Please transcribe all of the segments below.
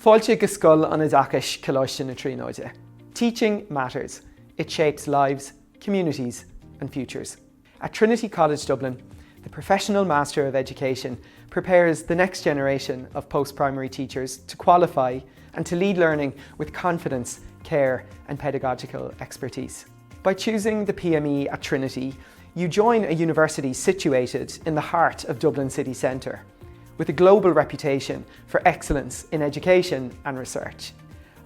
Fáilte go scoil an adachais coláiste na tríóide. Teaching matters. It shapes lives, communities and futures. At Trinity College Dublin, the Professional Master of Education prepares the next generation of post-primary teachers to qualify and to lead learning with confidence, care and pedagogical expertise. By choosing the PME at Trinity, you join a university situated in the heart of Dublin city centre, with a global reputation for excellence in education and research.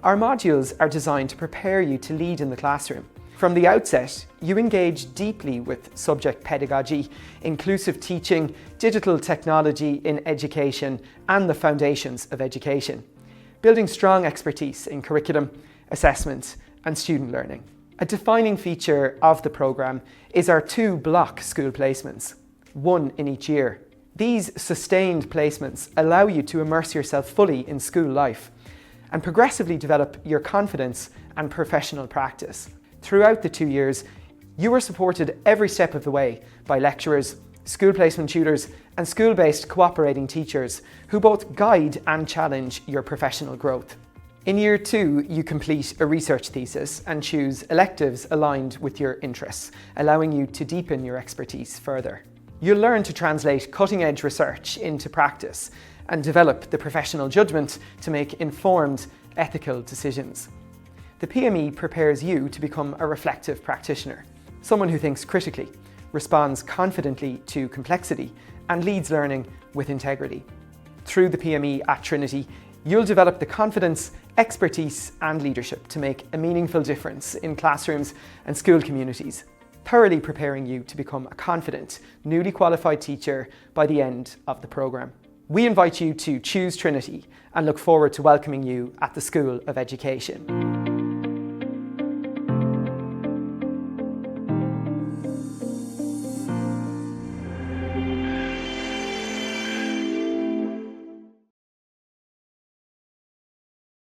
Our modules are designed to prepare you to lead in the classroom. From the outset, you engage deeply with subject pedagogy, inclusive teaching, digital technology in education and the foundations of education, building strong expertise in curriculum, assessment and student learning. A defining feature of the programme is our 2 block school placements, 1 in each year. These sustained placements allow you to immerse yourself fully in school life and progressively develop your confidence and professional practice. Throughout the 2 years, you are supported every step of the way by lecturers, school placement tutors and school-based cooperating teachers who both guide and challenge your professional growth. In year 2, you complete a research thesis and choose electives aligned with your interests, allowing you to deepen your expertise further. You'll learn to translate cutting-edge research into practice and develop the professional judgment to make informed, ethical decisions. The PME prepares you to become a reflective practitioner, someone who thinks critically, responds confidently to complexity, and leads learning with integrity. Through the PME at Trinity, you'll develop the confidence, expertise and leadership to make a meaningful difference in classrooms and school communities, thoroughly preparing you to become a confident, newly qualified teacher by the end of the programme. We invite you to choose Trinity and look forward to welcoming you at the School of Education.